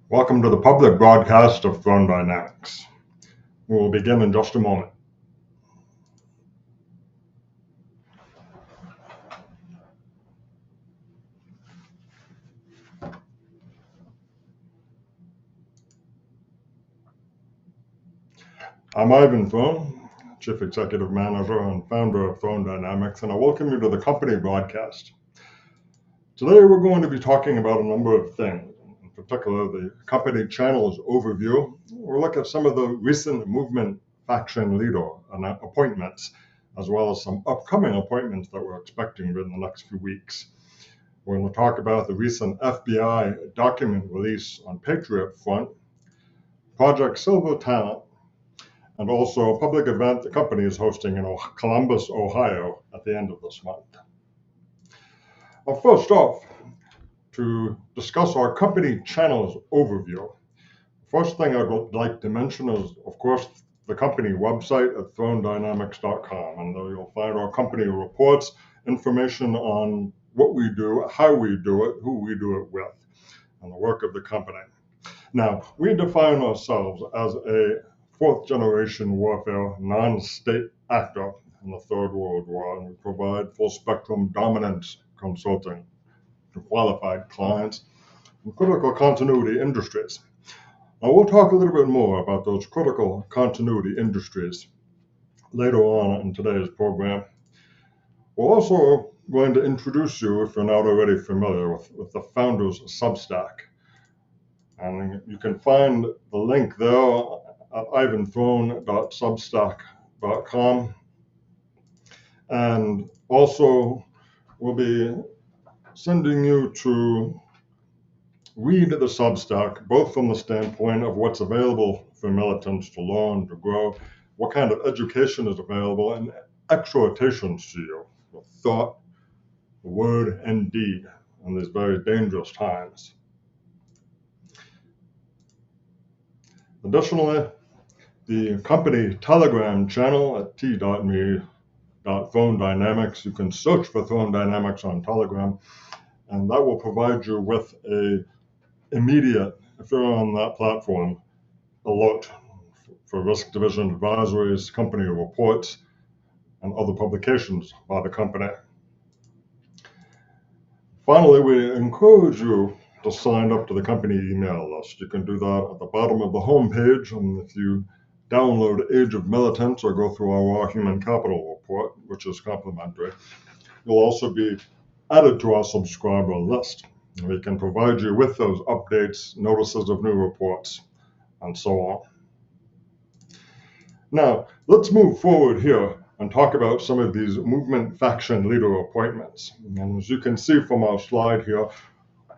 Welcome to the public broadcast of Throne Dynamics. We will begin in just a moment. I'm Ivan Throne, Chief Executive Manager and founder of Throne Dynamics, and I welcome you to the company broadcast. Today we're going to be talking about a number of things, in particular the company channels overview. We'll look at some of the recent movement faction leader appointments, as well as some upcoming appointments that we're expecting within the next few weeks. We're going to talk about the recent FBI document release on Patriot Front, Project Silver Talent, and also a public event the company is hosting in Columbus, Ohio at the end of this month. Well, first off, to discuss our company channels overview, first thing I'd like to mention is, of course, the company website at thronedynamics.com, and there you'll find our company reports, information on what we do, how we do it, who we do it with, and the work of the company. Now, we define ourselves as a fourth-generation warfare non-state actor in the Third World War, and we provide full-spectrum dominance consulting to qualified clients in critical continuity industries. Now, we'll talk a little bit more about those critical continuity industries later on in today's program. We're also going to introduce you, if you're not already familiar with the founders Substack. And you can find the link there at ivanthrone.substack.com. And also, we'll be sending you to read the Substack, both from the standpoint of what's available for militants to learn, to grow, what kind of education is available, and exhortations to you for thought, word, and deed in these very dangerous times. Additionally, the company Telegram channel at t.me/Throne-Dynamics. You can search for Throne Dynamics on Telegram, and that will provide you with a immediate, if you're on that platform, alert for risk division advisories, company reports, and other publications by the company. Finally, we encourage you to sign up to the company email list. You can do that at the bottom of the homepage, and if you download Age of Militants or go through our Raw Human Capital report, which is complimentary, you'll also be added to our subscriber list. We can provide you with those updates, notices of new reports, and so on. Now, let's move forward here and talk about some of these movement faction leader appointments. And as you can see from our slide here,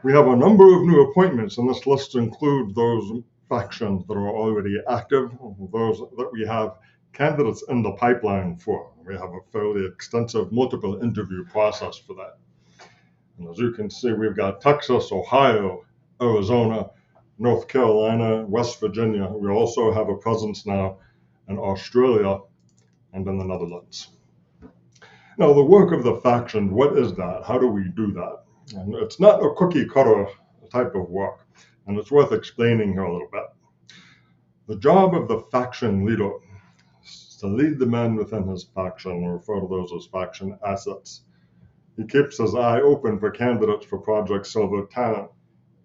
we have a number of new appointments, and this list includes those factions that are already active, those that we have candidates in the pipeline for. We have a fairly extensive multiple interview process for that. And as you can see, we've got Texas, Ohio, Arizona, North Carolina, West Virginia. We also have a presence now in Australia and in the Netherlands. Now, the work of the faction, what is that? How do we do that? And it's not a cookie cutter type of work, and it's worth explaining here a little bit. The job of the faction leader is to lead the men within his faction, or refer to those as faction assets. He keeps his eye open for candidates for Project Silver Talent.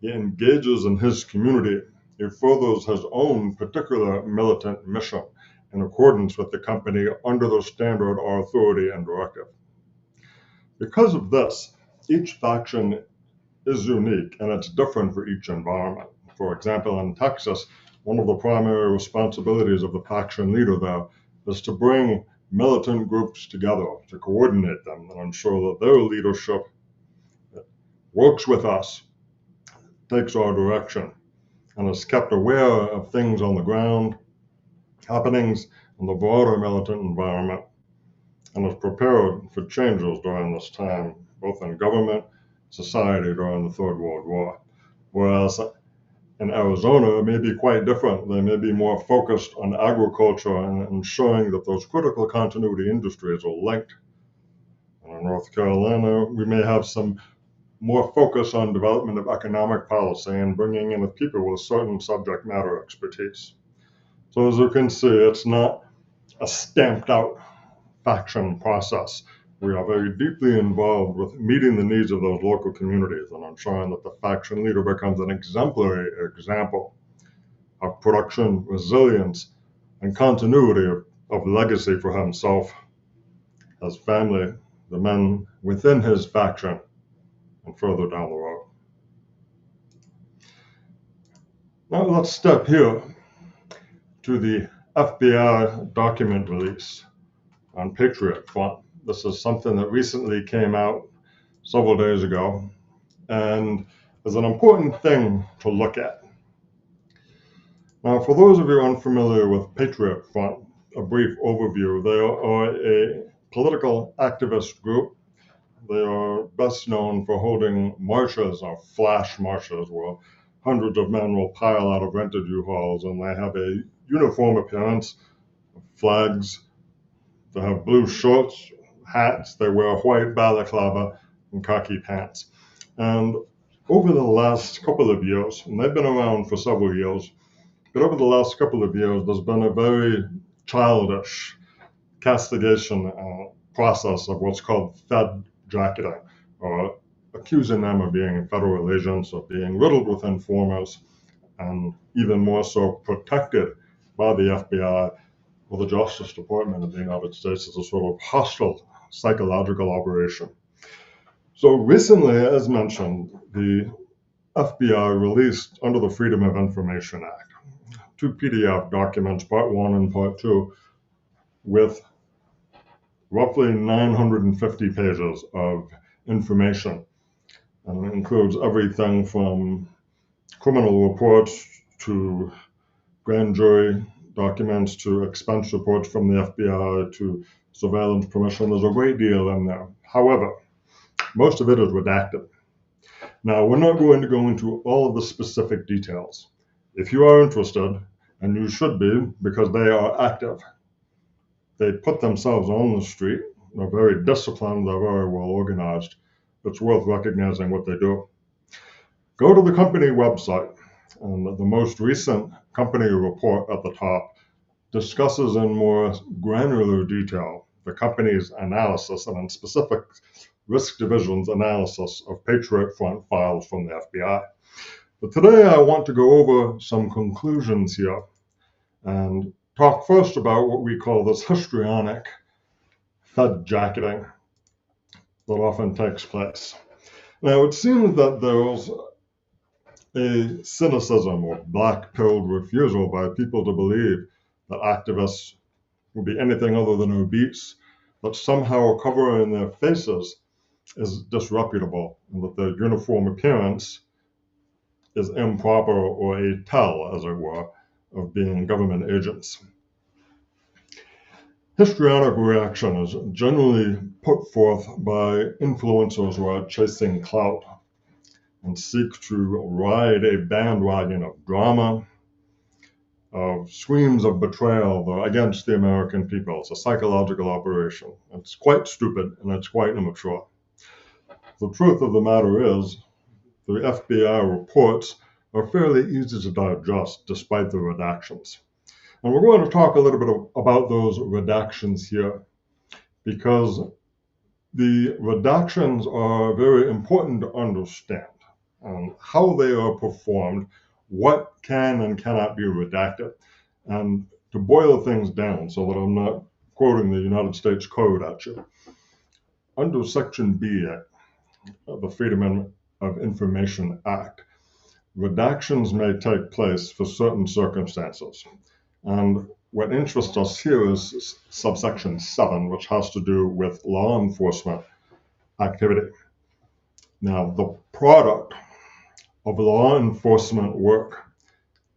He engages in his community. He furthers his own particular militant mission in accordance with the company under their standard or authority and directive. Because of this, each faction is unique and it's different for each environment. For example, in Texas, one of the primary responsibilities of the faction leader there is to bring militant groups together, to coordinate them and ensure that their leadership works with us, takes our direction, and is kept aware of things on the ground, happenings in the broader militant environment, and is prepared for changes during this time, both in government, society during the Third World War. Whereas in Arizona, it may be quite different. They may be more focused on agriculture and ensuring that those critical continuity industries are linked. And in North Carolina, we may have some more focus on development of economic policy and bringing in people with certain subject matter expertise. So as you can see, it's not a stamped out faction process. We are very deeply involved with meeting the needs of those local communities and ensuring that the faction leader becomes an exemplary example of production, resilience, and continuity of legacy for himself, his family, the men within his faction, and further down the road. Now let's step here to the FBI document release on Patriot Front. This is something that recently came out several days ago and is an important thing to look at. Now, for those of you unfamiliar with Patriot Front, a brief overview. They are a political activist group. They are best known for holding marches or flash marches where hundreds of men will pile out of rented U-Hauls, and they have a uniform appearance, flags. They have blue shorts, hats. They wear a white balaclava and khaki pants. And over the last couple of years, and they've been around for several years, but over the last couple of years, there's been a very childish castigation process of what's called Fed jacketing, or accusing them of being federal agents, or being riddled with informers, and even more so protected by the FBI or the Justice Department of the United States as a sort of hostile psychological operation. So recently, as mentioned, the FBI released, under the Freedom of Information Act, 2 PDF documents, Part 1 and Part 2, with roughly 950 pages of information. And it includes everything from criminal reports to grand jury documents to expense reports from the FBI to surveillance permission. There's a great deal in there. However, most of it is redacted. Now, we're not going to go into all of the specific details. If you are interested, and you should be, because they are active, they put themselves on the street, they're very disciplined, they're very well organized. It's worth recognizing what they do. Go to the company website, and the most recent company report at the top discusses in more granular detail the company's analysis and in specific risk division's analysis of Patriot Front files from the FBI. But today I want to go over some conclusions here and talk first about what we call this histrionic Fed jacketing that often takes place. Now, it seems that there's a cynicism or black-pilled refusal by people to believe that activists will be anything other than obese, that somehow covering their faces is disreputable, and that their uniform appearance is improper or a tell, as it were, of being government agents. Histrionic reaction is generally put forth by influencers who are chasing clout and seek to ride a bandwagon of drama, of screams of betrayal against the American people. It's a psychological operation. It's quite stupid and it's quite immature. The truth of the matter is, the FBI reports are fairly easy to digest despite the redactions. And we're going to talk a little bit about those redactions here, because the redactions are very important to understand, and how they are performed, what can and cannot be redacted, and to boil things down so that I'm not quoting the United States Code at you. Under Section B of the Freedom of Information Act, redactions may take place for certain circumstances. And what interests us here is subsection 7, which has to do with law enforcement activity. Now, the product of law enforcement work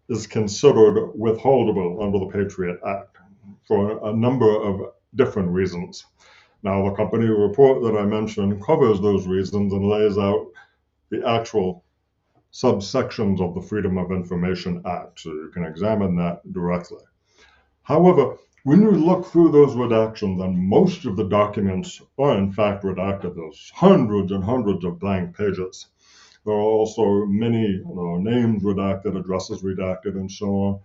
is considered withholdable under the Patriot Act for a number of different reasons. Now, the company report that I mentioned covers those reasons and lays out the actual subsections of the Freedom of Information Act, so you can examine that directly. However, When you look through those redactions, and most of the documents are in fact redacted, there's hundreds and hundreds of blank pages. There are also many names redacted, addresses redacted, and so on.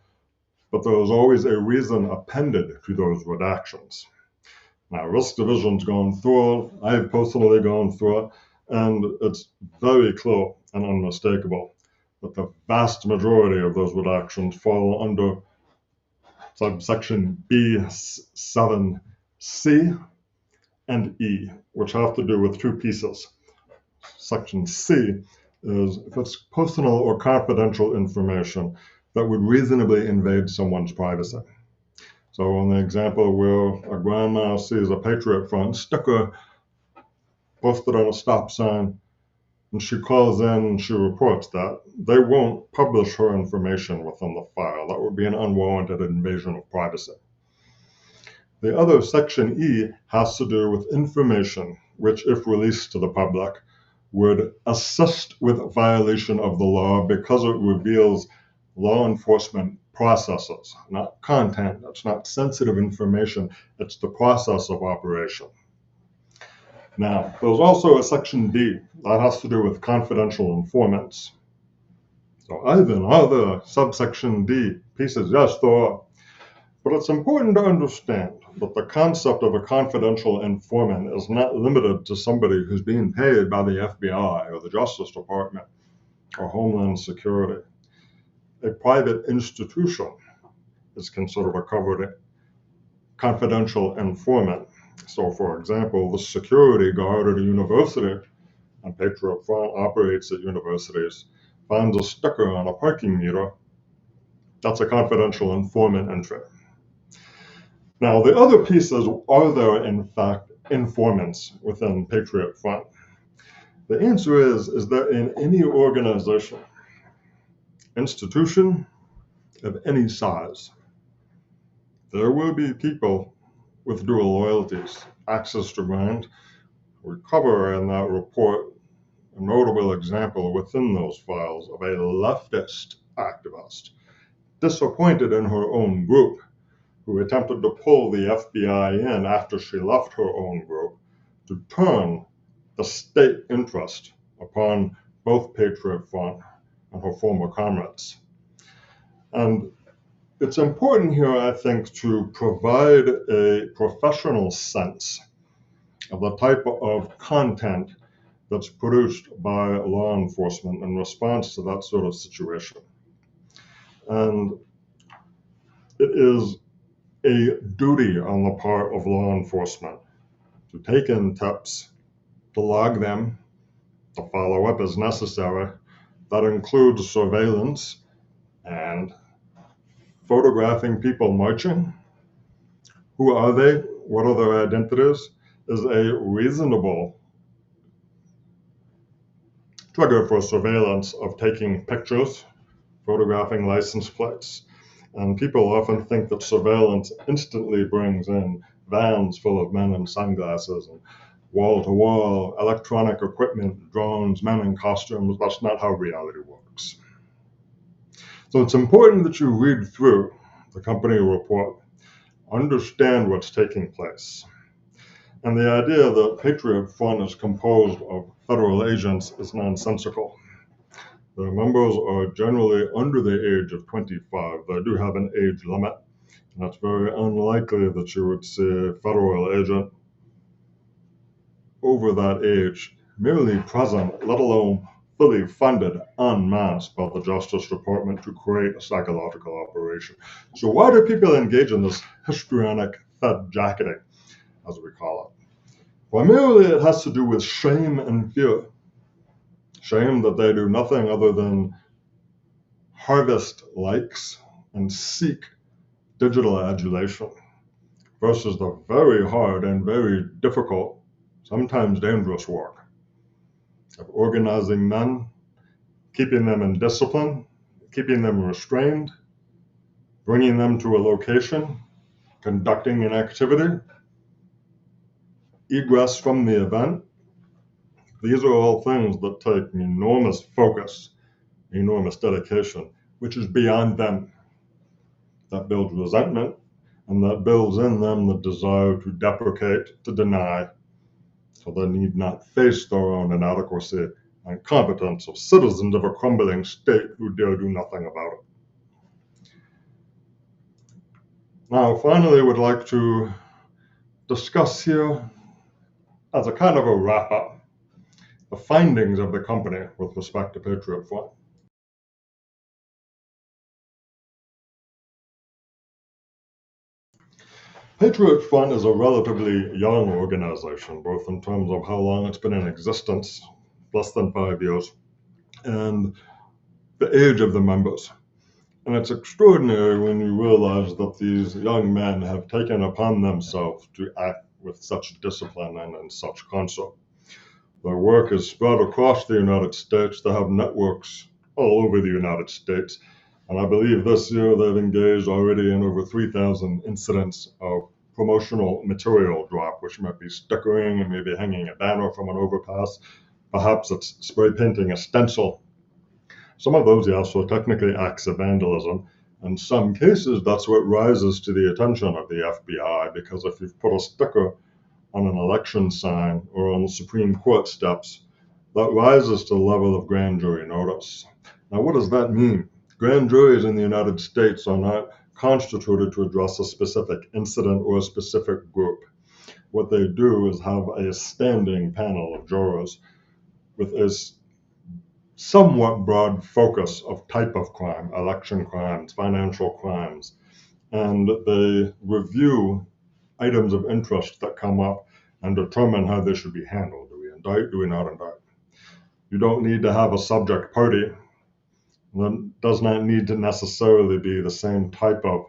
But there is always a reason appended to those redactions. Now, Risk Division's gone through it. I've personally gone through it, and it's very clear and unmistakable that the vast majority of those redactions fall under subsection B7C and E, which have to do with two pieces. Section C is if it's personal or confidential information that would reasonably invade someone's privacy. So in the example where a grandma sees a Patriot Front sticker posted on a stop sign, and she calls in and she reports that, they won't publish her information within the file. That would be an unwarranted invasion of privacy. The other, Section E, has to do with information which, if released to the public, would assist with violation of the law because it reveals law enforcement processes, not content. It's not sensitive information. It's the process of operation. Now, there's also a Section D that has to do with confidential informants. So, Ivan, are there subsection D pieces? Yes, there are. But it's important to understand that the concept of a confidential informant is not limited to somebody who's being paid by the FBI or the Justice Department or Homeland Security. A private institution is considered a covered confidential informant. So, for example, the security guard at a university, and Patriot Front operates at universities, finds a sticker on a parking meter. That's a confidential informant entry. Now, the other piece is, are there in fact informants within Patriot Front? The answer is that in any organization, institution of any size, there will be people with dual loyalties. Access to brand. We cover in that report a notable example within those files of a leftist activist, disappointed in her own group, who attempted to pull the FBI in after she left her own group to turn the state interest upon both Patriot Front and her former comrades. And it's important here, I think, to provide a professional sense of the type of content that's produced by law enforcement in response to that sort of situation. And it is a duty on the part of law enforcement to take in tips, to log them, to follow up as necessary. That includes surveillance and photographing people marching. Who are they? What are their identities? Is a reasonable trigger for surveillance of taking pictures, photographing license plates. And people often think that surveillance instantly brings in vans full of men in sunglasses and wall-to-wall electronic equipment, drones, men in costumes. That's not how reality works. So it's important that you read through the company report, understand what's taking place. And the idea that Patriot Front is composed of federal agents is nonsensical. The members are generally under the age of 25. They do have an age limit, and it's very unlikely that you would see a federal agent over that age merely present, let alone fully funded en masse by the Justice Department to create a psychological operation. So why do people engage in this histrionic Fed jacketing, as we call it? Primarily, it has to do with shame and fear. Shame that they do nothing other than harvest likes and seek digital adulation, versus the very hard and very difficult, sometimes dangerous work of organizing men, keeping them in discipline, keeping them restrained, bringing them to a location, conducting an activity, egress from the event. These are all things that take enormous focus, enormous dedication, which is beyond them. That builds resentment, and that builds in them the desire to deprecate, to deny, so they need not face their own inadequacy and competence of citizens of a crumbling state who dare do nothing about it. Now, finally, I would like to discuss here, as a kind of a wrap-up, the findings of the company with respect to Patriot Fund. Patriot Fund is a relatively young organization, both in terms of how long it's been in existence, less than 5 years, and the age of the members. And it's extraordinary when you realize that these young men have taken upon themselves to act with such discipline and in such concert. Their work is spread across the United States. They have networks all over the United States. And I believe this year they've engaged already in over 3,000 incidents of promotional material drop, which might be stickering and maybe hanging a banner from an overpass. Perhaps it's spray painting a stencil. Some of those, yes, are technically acts of vandalism. In some cases, that's what rises to the attention of the FBI, because if you've put a sticker on an election sign or on the Supreme Court steps, that rises to the level of grand jury notice. Now, what does that mean? Grand juries in the United States are not constituted to address a specific incident or a specific group. What they do is have a standing panel of jurors with a somewhat broad focus of type of crime, election crimes, financial crimes, and they review items of interest that come up and determine how they should be handled. Do we indict? Do we not indict? You don't need to have a subject party. That does not need to necessarily be the same type of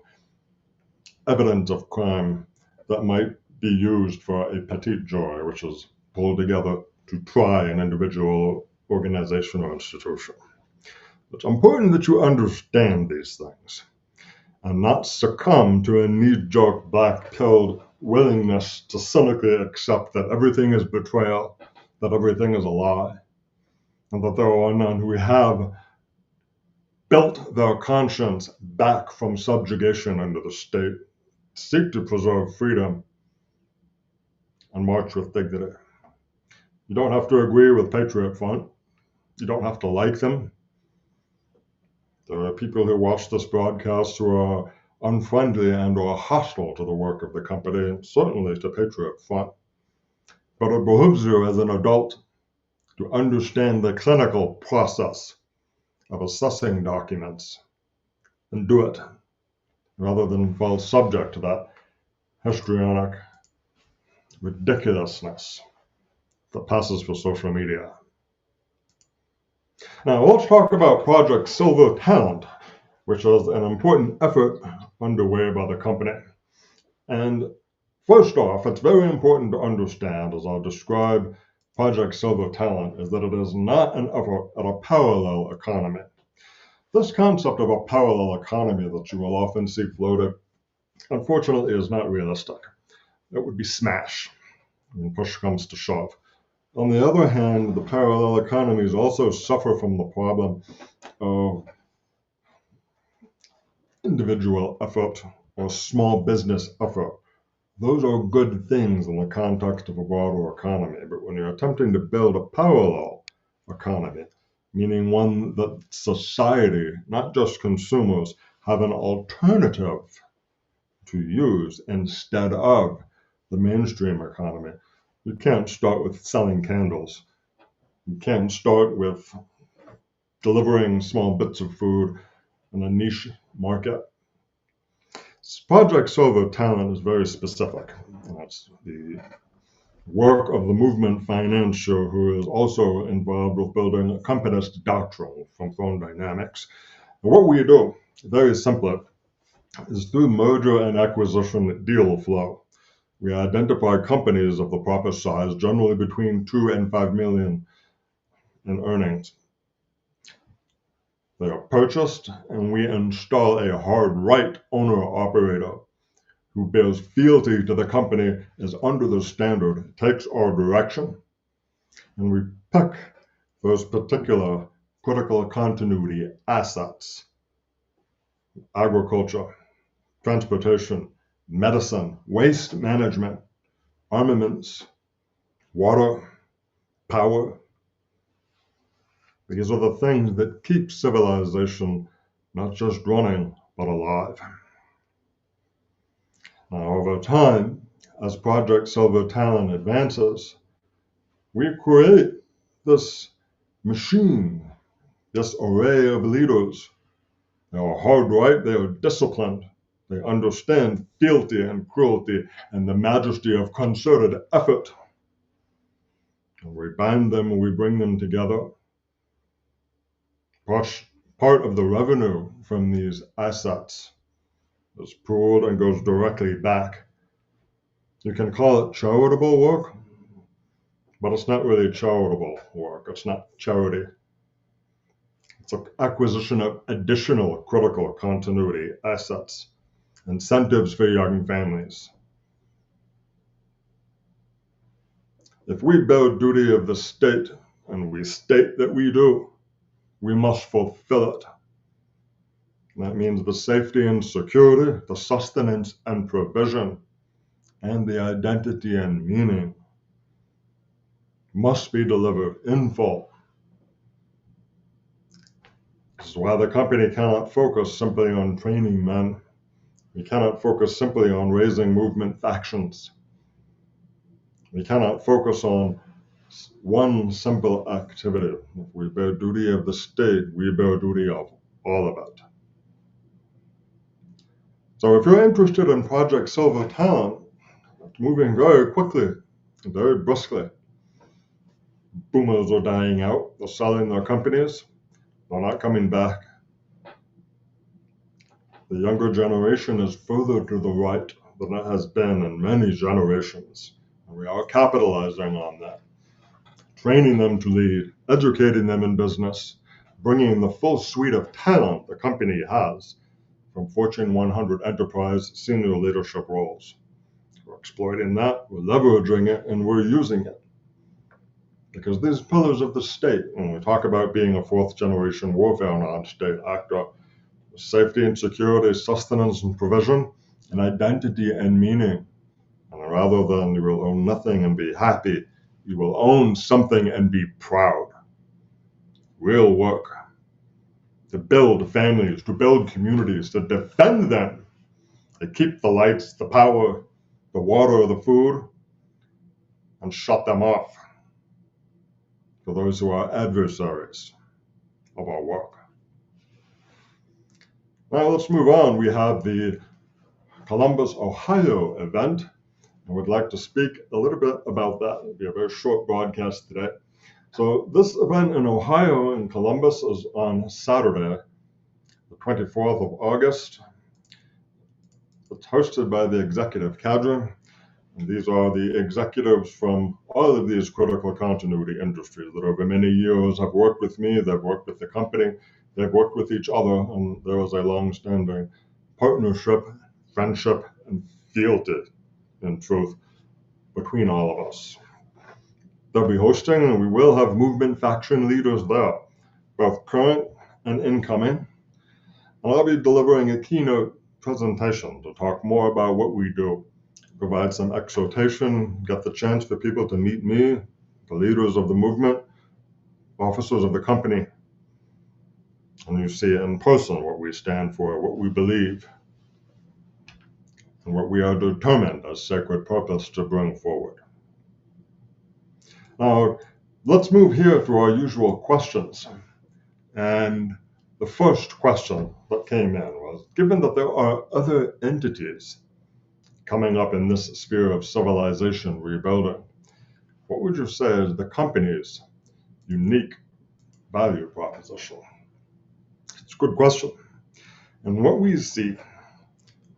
evidence of crime that might be used for a petit jury, which is pulled together to try an individual organization or institution. It's important that you understand these things and not succumb to a knee-jerk, black-pilled willingness to cynically accept that everything is betrayal, that everything is a lie, and that there are none who have built their conscience back from subjugation under the state, seek to preserve freedom, and march with dignity. You don't have to agree with Patriot Fund. You don't have to like them. There are people who watch this broadcast who are unfriendly and or hostile to the work of the company, and certainly to Patriot Fund. But it behooves you as an adult to understand the clinical process of assessing documents and do it rather than fall subject to that histrionic ridiculousness that passes for social media. Now let's talk about Project Silver Talent, which is an important effort underway by the company. And first off, it's very important to understand, as I'll describe Project Silver Talent, is that it is not an effort at a parallel economy. This concept of a parallel economy that you will often see floated, unfortunately, is not realistic. It would be smash when push comes to shove. On the other hand, the parallel economies also suffer from the problem of individual effort or small business effort. Those are good things in the context of a broader economy, but when you're attempting to build a parallel economy, meaning one that society, not just consumers, have an alternative to use instead of the mainstream economy, you can't start with selling candles. You can't start with delivering small bits of food in a niche market. Project Silver Talent is very specific. That's the work of the movement financier who is also involved with building a compassed doctrine from Phone Dynamics. And what we do, very simply, is through merger and acquisition deal flow. We identify companies of the proper size, generally between 2 and 5 million in earnings. They are purchased, and we install a hard right owner-operator who bears fealty to the company, is under the standard, takes our direction, and we pick those particular critical continuity assets: agriculture, transportation, medicine, waste management, armaments, water, power. These are the things that keep civilization not just running, but alive. Now, over time, as Project Silver Talon advances, we create this machine, this array of leaders. They are hard right, they are disciplined, they understand fealty and cruelty and the majesty of concerted effort. And we bind them and we bring them together. Part of the revenue from these assets is pooled and goes directly back. You can call it charitable work, but it's not really charitable work. It's not charity. It's an acquisition of additional critical continuity assets, incentives for young families. If we bear duty of the state, and we state that we do, we must fulfill it. That means the safety and security, the sustenance and provision, and the identity and meaning must be delivered in full. This is why the company cannot focus simply on training men. We cannot focus simply on raising movement factions. We cannot focus on one simple activity. If we bear duty of the state, we bear duty of all of it. So if you're interested in Project Silver Talon, it's moving very quickly, very briskly. Boomers are dying out. They're selling their companies. They're not coming back. The younger generation is further to the right than it has been in many generations. And we are capitalizing on that. Training them to lead, educating them in business, bringing the full suite of talent the company has from Fortune 100 enterprise senior leadership roles. We're exploiting that, we're leveraging it, and we're using it. Because these pillars of the state, when we talk about being a fourth generation warfare non-state actor, safety and security, sustenance and provision, and identity and meaning. And rather than you will own nothing and be happy, you will own something and be proud. Real work to build families, to build communities, to defend them, to keep the lights, the power, the water, the food, and shut them off for those who are adversaries of our work. Now let's move on. We have the Columbus, Ohio event. I would like to speak a little bit about that. It'll be a very short broadcast today. So this event in Ohio, in Columbus, is on Saturday, the 24th of August. It's hosted by the executive cadre. And these are the executives from all of these critical continuity industries that over many years have worked with me, they've worked with the company, they've worked with each other, and there is a long-standing partnership, friendship, and fealty, in truth, between all of us. They'll be hosting, and we will have movement faction leaders there, both current and incoming. And I'll be delivering a keynote presentation to talk more about what we do, provide some exhortation, get the chance for people to meet me, the leaders of the movement, officers of the company, and you see in person what we stand for, what we believe, and what we are determined as sacred purpose to bring forward. Now, let's move here to our usual questions. And the first question that came in was, given that there are other entities coming up in this sphere of civilization rebuilding, what would you say is the company's unique value proposition? It's a good question. And what we see,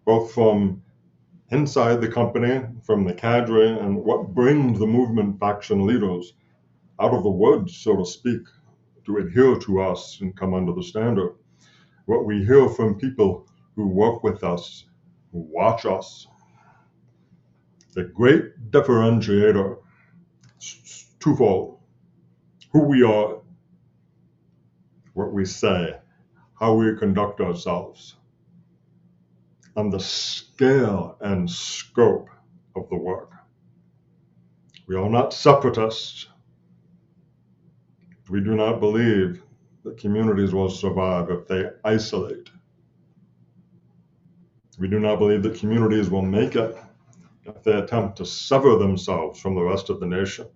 both from inside the company, from the cadre, and what brings the movement faction leaders out of the woods, so to speak, to adhere to us and come under the standard, what we hear from people who work with us, who watch us, the great differentiator, twofold: who we are, what we say, how we conduct ourselves. and the scale and scope of the work. We are not separatists. We do not believe that communities will survive if they isolate. We do not believe that communities will make it if they attempt to sever themselves from the rest of the nation.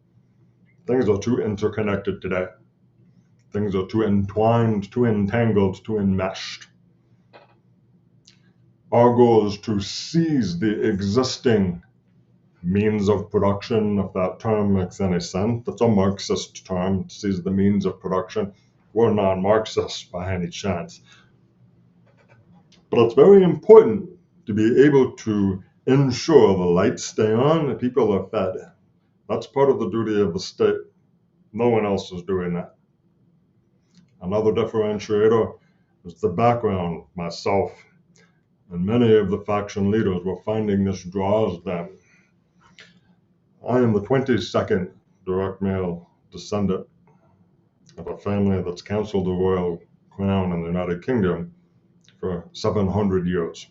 Things are too interconnected today. Things are too entwined, too entangled, too enmeshed. Our goal is to seize the existing means of production, if that term makes any sense. That's a Marxist term, seize the means of production. We're non-Marxists by any chance. But it's very important to be able to ensure the lights stay on and people are fed. That's part of the duty of the state. No one else is doing that. Another differentiator is the background. Myself and many of the faction leaders were finding this draws them. I am the 22nd direct male descendant of a family that's counseled the royal crown in the United Kingdom for 700 years.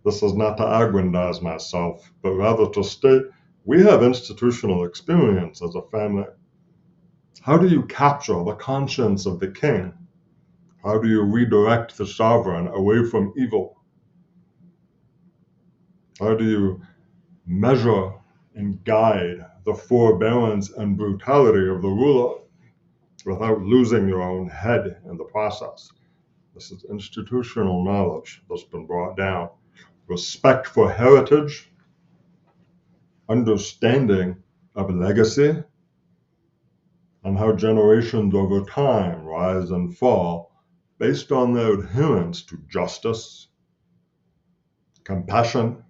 This is not to aggrandize myself, but rather to state we have institutional experience as a family. How do you capture the conscience of the king? How do you redirect the sovereign away from evil? How do you measure and guide the forbearance and brutality of the ruler without losing your own head in the process? This is institutional knowledge that's been brought down. Respect for heritage, understanding of legacy, and how generations over time rise and fall based on their adherence to justice, compassion,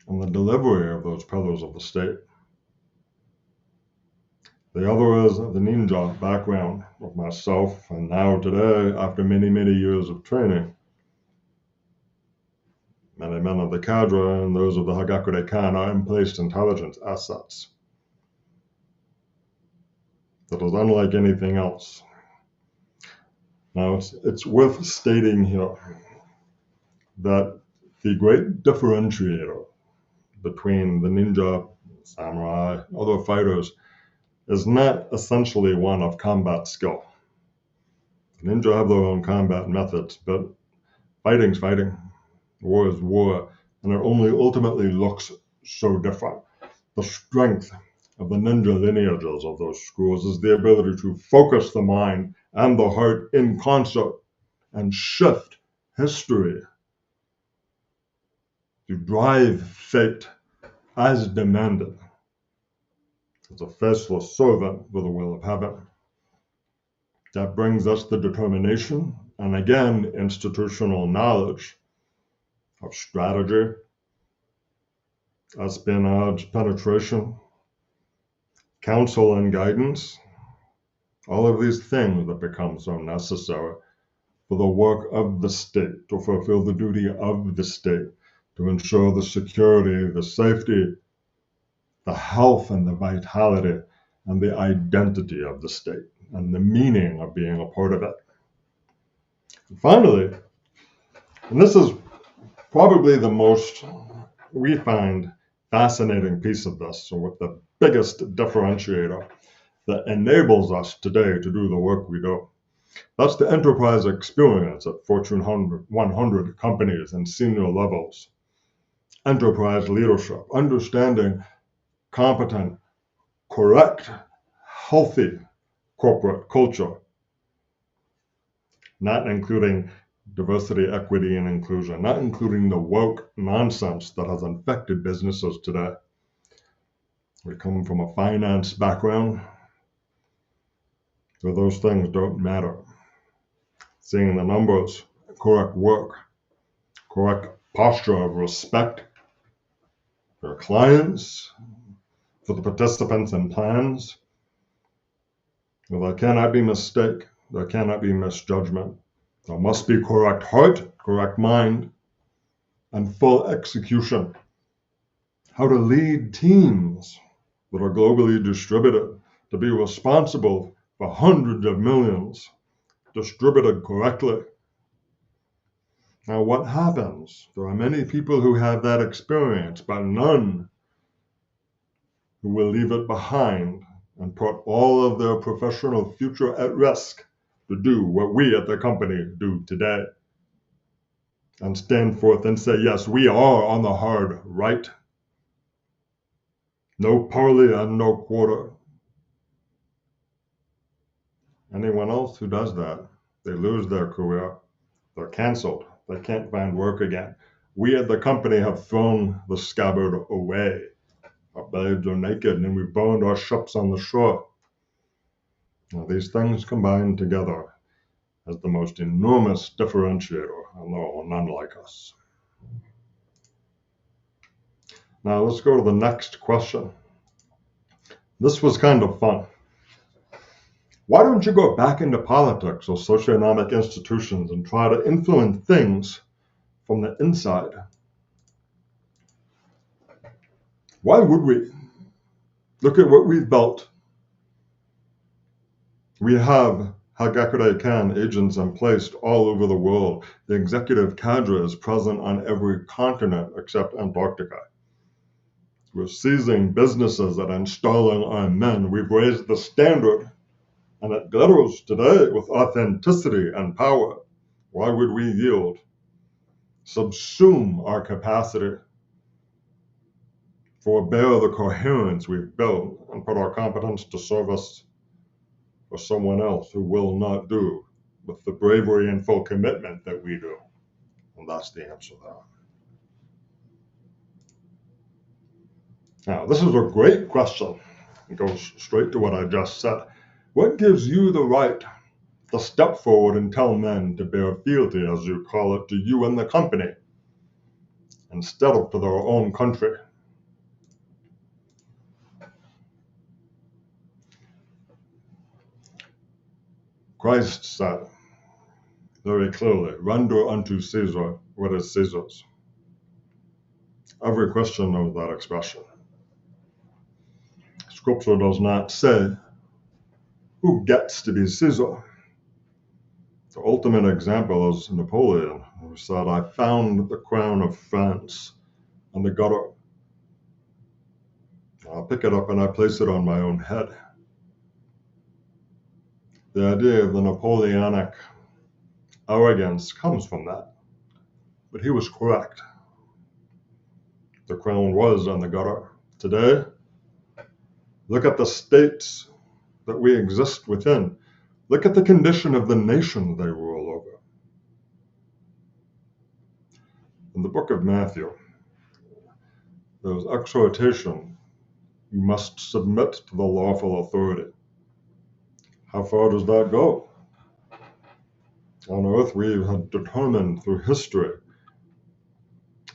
and the delivery of those pillars of the state. The other is the ninja background of myself, and now today, after many, many years of training, many men of the cadre and those of the Hagakure Kan are in-place intelligence assets that is unlike anything else. Now, it's worth stating here that the great differentiator between the ninja, samurai, other fighters is not essentially one of combat skill. The ninja have their own combat methods, but fighting's fighting. War is war, and it only ultimately looks so different. The strength of the ninja lineages of those schools is the ability to focus the mind and the heart in concert and shift history, to drive fate as demanded as a faceless servant for the will of heaven. That brings us the determination and again institutional knowledge of strategy, espionage, penetration, counsel and guidance, all of these things that become so necessary for the work of the state, to fulfill the duty of the state, to ensure the security, the safety, the health and the vitality and the identity of the state and the meaning of being a part of it. And finally, and this is probably the most we find fascinating piece of this, or the biggest differentiator that enables us today to do the work we do. That's the enterprise experience at Fortune 100 companies and senior levels. Enterprise leadership, understanding competent, correct, healthy corporate culture, not including diversity, equity, and inclusion, not including the woke nonsense that has infected businesses today. We come from a finance background where those things don't matter. Seeing the numbers, correct work, correct posture of respect for clients, for the participants in plans. Well, there cannot be mistake, there cannot be misjudgment. There must be correct heart, correct mind, and full execution. How to lead teams that are globally distributed, to be responsible for hundreds of millions, distributed correctly. Now, what happens? There are many people who have that experience, but none who will leave it behind and put all of their professional future at risk to do what we at the company do today and stand forth and say, yes, we are on the hard right. No parley and no quarter. Anyone else who does that, they lose their career. They're canceled. They can't find work again. We at the company have thrown the scabbard away. Our babes are naked and we burned our ships on the shore. Now, these things combined together as the most enormous differentiator, and there are none like us. Now let's go to the next question. This was kind of fun. Why don't you go back into politics or socioeconomic institutions and try to influence things from the inside? Why would we? Look at what we've built. We have Hagakure Khan agents in place all over the world. The executive cadre is present on every continent except Antarctica. We're seizing businesses and installing our men. We've raised the standard, and it glitters today with authenticity and power. Why would we yield? Subsume our capacity, forbear the coherence we've built, and put our competence to service for someone else who will not do with the bravery and full commitment that we do. And that's the answer there. Now, this is a great question. It goes straight to what I just said. What gives you the right to step forward and tell men to bear fealty, as you call it, to you and the company, instead of to their own country? Christ said very clearly, render unto Caesar what is Caesar's. Every Christian knows that expression. Scripture does not say who gets to be Caesar. The ultimate example is Napoleon, who said, I found the crown of France in the gutter. I'll pick it up and I place it on my own head. The idea of the Napoleonic arrogance comes from that. But he was correct. The crown was on the gutter. Today, look at the states that we exist within. Look at the condition of the nation they rule over. In the book of Matthew, there's exhortation. You must submit to the lawful authority. How far does that go? On earth, we have determined through history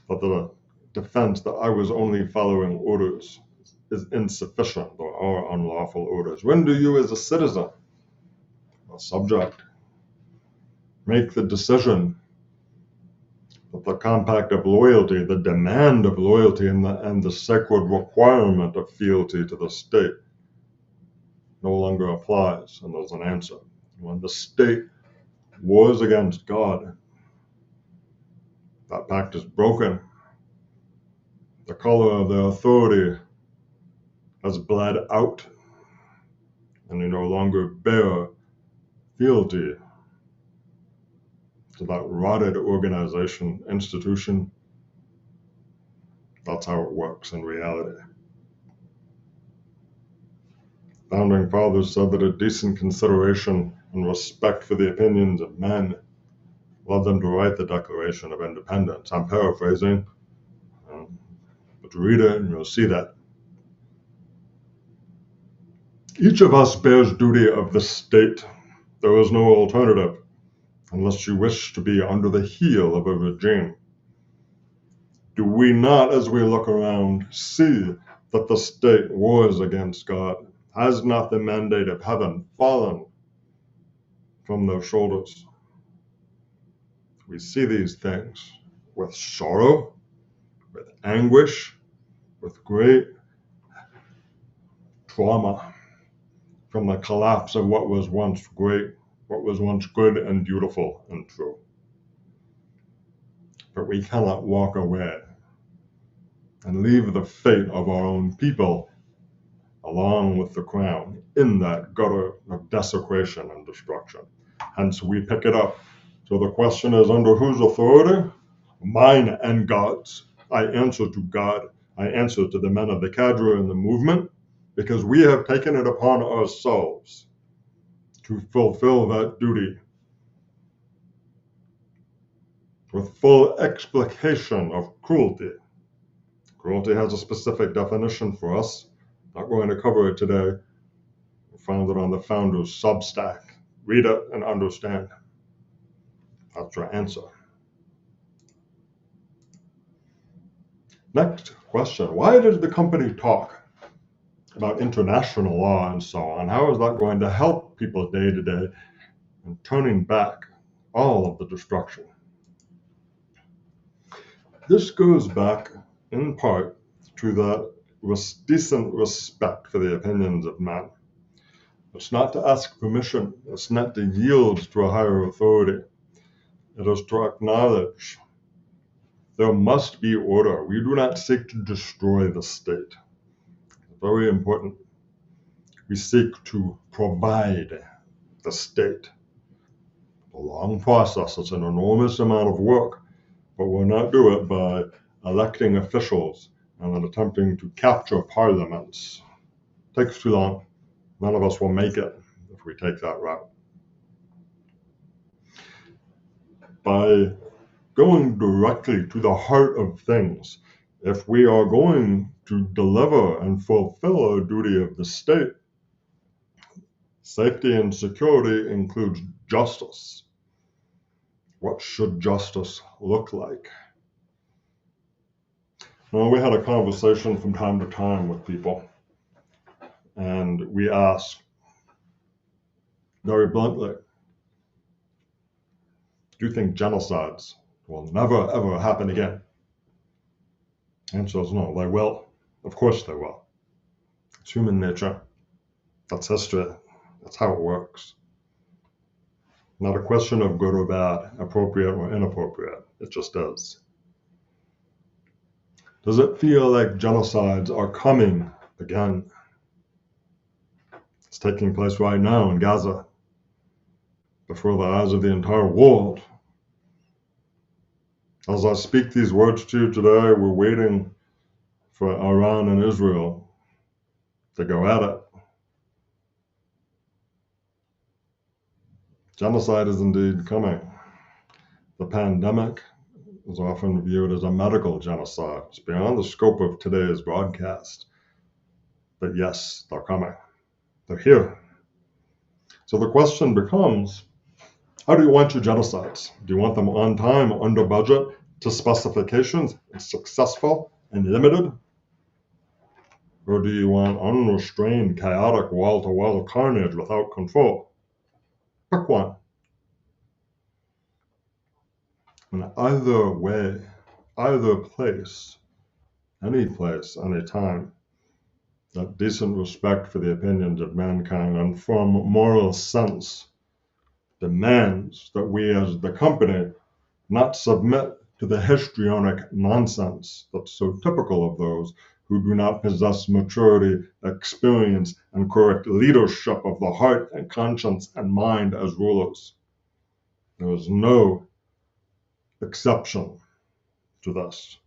that the defense that I was only following orders is insufficient. There are unlawful orders. When do you, as a citizen, a subject, make the decision that the compact of loyalty, the demand of loyalty, and the sacred requirement of fealty to the state no longer applies? And there's an answer. When the state wars against God, that pact is broken. The color of the authority has bled out, and you no longer bear fealty to that rotted organization, institution. That's how it works in reality. Founding fathers said that a decent consideration and respect for the opinions of men led them to write the Declaration of Independence. I'm paraphrasing, but read it and you'll see that. Each of us bears duty of the state. There is no alternative, unless you wish to be under the heel of a regime. Do we not, as we look around, see that the state wars against God? Has not the mandate of heaven fallen from their shoulders? We see these things with sorrow, with anguish, with great trauma from the collapse of what was once great, what was once good and beautiful and true. but we cannot walk away and leave the fate of our own people along with the crown in that gutter of desecration and destruction. Hence, we pick it up. So the question is, under whose authority? Mine and God's. I answer to God. I answer to the men of the cadre and the movement, because we have taken it upon ourselves to fulfill that duty with full explication of cruelty. Cruelty has a specific definition for us. Not going to cover it today. We found it on the founder's Substack. Read it and understand. That's your answer. Next question. Why did the company talk about international law and so on? How is that going to help people day to day in turning back all of the destruction? This goes back in part to that decent respect for the opinions of men. It's not to ask permission. It's not to yield to a higher authority. It is to acknowledge there must be order. We do not seek to destroy the state. Very important. We seek to provide the state. A long process. It's an enormous amount of work, but we'll not do it by electing officials and then attempting to capture parliaments. It takes too long. None of us will make it if we take that route. By going directly to the heart of things, if we are going to deliver and fulfill our duty of the state, safety and security includes justice. What should justice look like? Well, we had a conversation from time to time with people, and we asked very bluntly, do you think genocides will never, ever happen again? Answer is no, they will. Of course they will. It's human nature. That's history. That's how it works. Not a question of good or bad, appropriate or inappropriate. It just is. Does it feel like genocides are coming again? It's taking place right now in Gaza, before the eyes of the entire world. As I speak these words to you today, we're waiting for Iran and Israel to go at it. Genocide is indeed coming. The pandemic is often viewed as a medical genocide. It's beyond the scope of today's broadcast. But yes, they're coming. They're here. So the question becomes, how do you want your genocides? Do you want them on time, under budget, to specifications, and successful and limited? Or do you want unrestrained, chaotic, wall-to-wall carnage without control? Pick one. In either way, either place, any time, that decent respect for the opinions of mankind and from moral sense demands that we as the company not submit to the histrionic nonsense that's so typical of those who do not possess maturity, experience, and correct leadership of the heart and conscience and mind as rulers. There is no exception to this.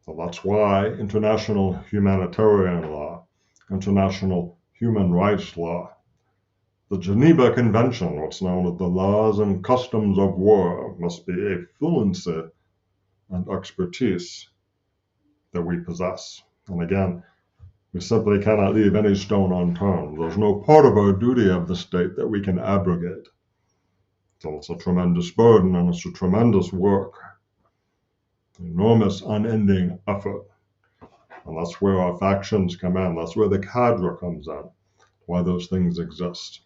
So that's why international humanitarian law, international human rights law, the Geneva Convention, what's known as the laws and customs of war, must be a fluency and expertise that we possess. And again, we simply cannot leave any stone unturned. There's no part of our duty of the state that we can abrogate. So it's a tremendous burden and it's a tremendous work, enormous, unending effort. And that's where our factions come in. That's where the cadre comes in, why those things exist.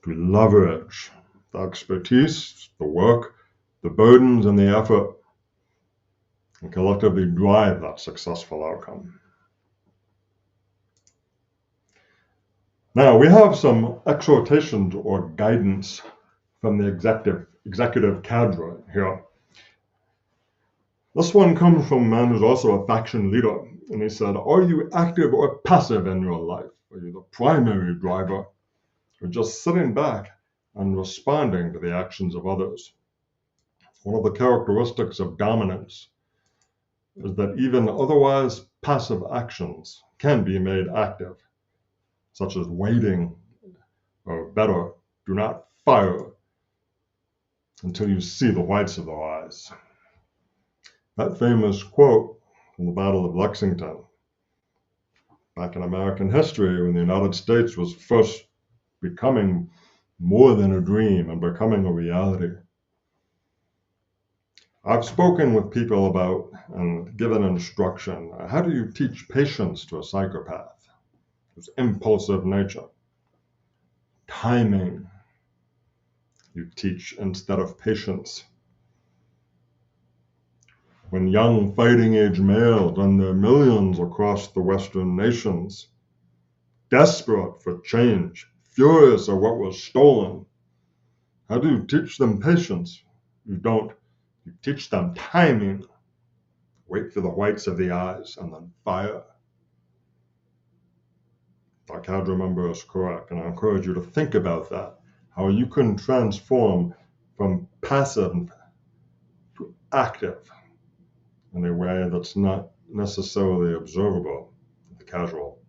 To leverage the expertise, the work, the burdens, and the effort, and collectively drive that successful outcome. Now, we have some exhortations or guidance from the executive executive cadre here. This one comes from a man who's also a faction leader, and he said, "Are you active or passive in your life? Are you the primary driver, or just sitting back and responding to the actions of others?" One of the characteristics of dominance is that even otherwise passive actions can be made active, such as waiting, or better, do not fire until you see the whites of their eyes. That famous quote from the Battle of Lexington, back in American history, when the United States was first becoming more than a dream and becoming a reality. I've spoken with people about and given instruction. How do you teach patience to a psychopath? His impulsive nature. Timing, you teach instead of patience. When young fighting-age males and their millions across the Western nations, desperate for change, furious at what was stolen, how do you teach them patience? You don't. You teach them timing. Wait for the whites of the eyes and then fire. Our cadre member is correct, and I encourage you to think about that, how you can transform from passive to active in a way that's not necessarily observable to the casual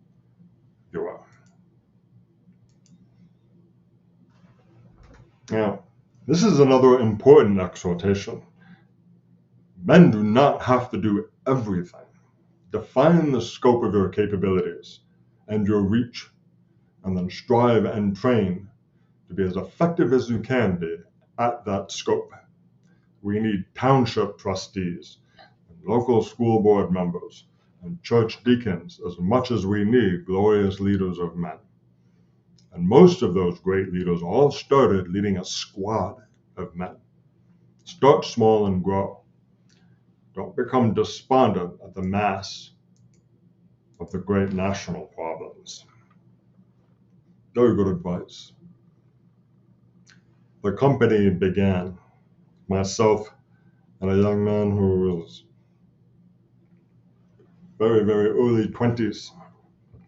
viewer. Now, this is another important exhortation. Men do not have to do everything. Define the scope of your capabilities and your reach, and then strive and train to be as effective as you can be at that scope. We need township trustees, and local school board members, and church deacons as much as we need glorious leaders of men. And most of those great leaders all started leading a squad of men. Start small and grow. Don't become despondent at the mass of the great national problems. Very good advice. The company began. Myself and a young man who was very, very early 20s.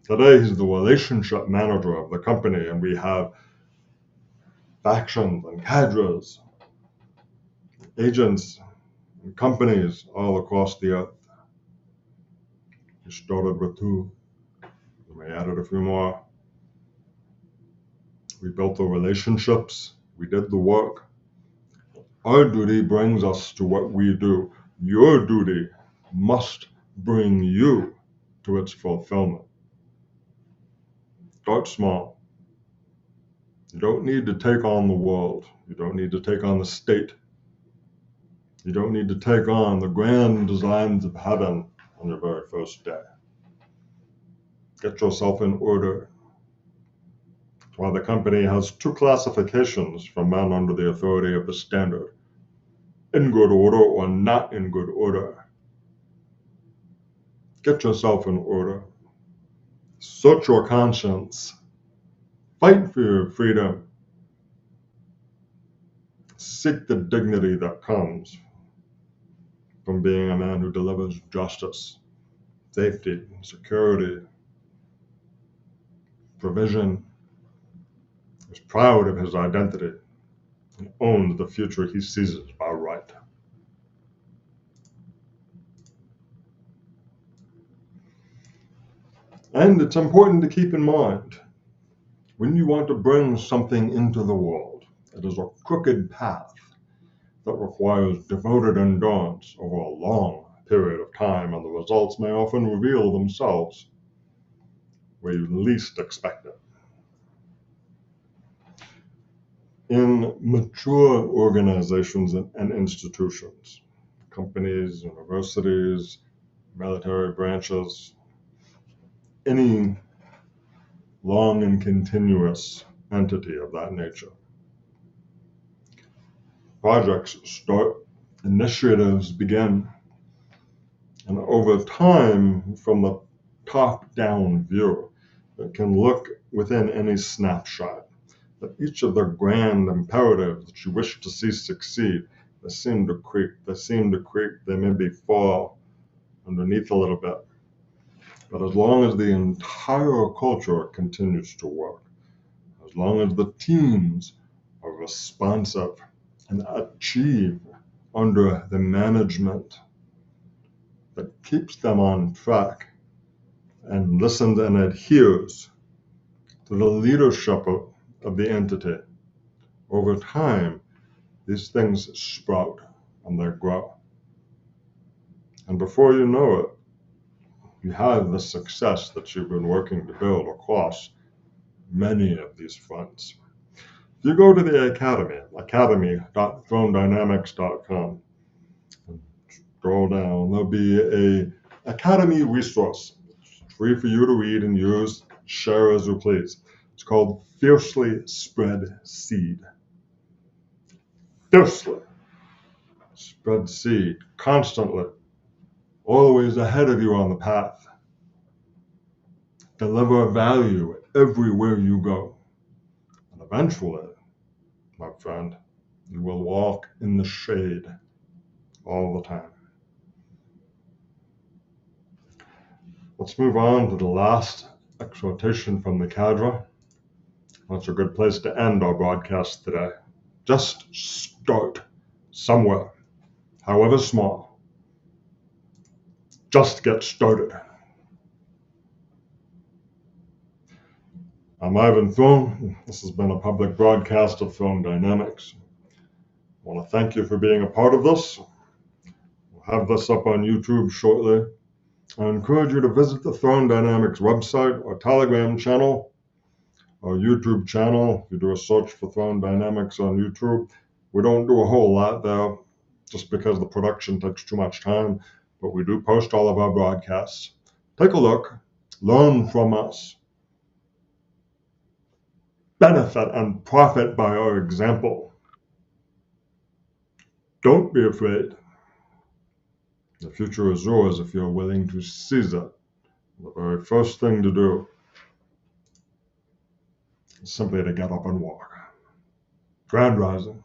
Today, he's the relationship manager of the company, and we have factions and cadres, agents, and companies all across the earth. We started with 2, and we added a few more. We built the relationships, we did the work. Our duty brings us to what we do. Your duty must bring you to its fulfillment. Start small. You don't need to take on the world. You don't need to take on the state. You don't need to take on the grand designs of heaven on your very first day. Get yourself in order. That's why the company has 2 classifications for men under the authority of the standard: in good order or not in good order. Get yourself in order. Search your conscience. Fight for your freedom. Seek the dignity that comes from being a man who delivers justice, safety, security, provision, is proud of his identity, and owns the future he seizes by right. And it's important to keep in mind, when you want to bring something into the world, it is a crooked path that requires devoted endurance over a long period of time, and the results may often reveal themselves where you least expect it. In mature organizations and institutions, companies, universities, military branches, any long and continuous entity of that nature, projects start, initiatives begin, and over time, from the top-down view, it can look within any snapshot that each of their grand imperatives that you wish to see succeed, they seem to creep, they maybe fall underneath a little bit. But as long as the entire culture continues to work, as long as the teams are responsive and achieve under the management that keeps them on track and listens and adheres to the leadership of the entity, over time, these things sprout and they grow. And before you know it, you have the success that you've been working to build across many of these fronts. If you go to the academy.thronedynamics.com, and scroll down, there'll be a Academy resource. It's free for you to read and use, share as you please. It's called Fiercely Spread Seed. Fiercely spread seed, constantly, always ahead of you on the path. Deliver value everywhere you go. And eventually, my friend, you will walk in the shade all the time. Let's move on to the last exhortation from the cadre. That's a good place to end our broadcast today. Just start somewhere, however small. Just get started. I'm Ivan Throne. This has been a public broadcast of Throne Dynamics. I want to thank you for being a part of this. We'll have this up on YouTube shortly. I encourage you to visit the Throne Dynamics website, our Telegram channel, our YouTube channel. If you do a search for Throne Dynamics on YouTube, we don't do a whole lot there just because the production takes too much time, but we do post all of our broadcasts. Take a look, learn from us, benefit and profit by our example. Don't be afraid. The future is yours if you're willing to seize it. The very first thing to do is simply to get up and walk. Grand Rising.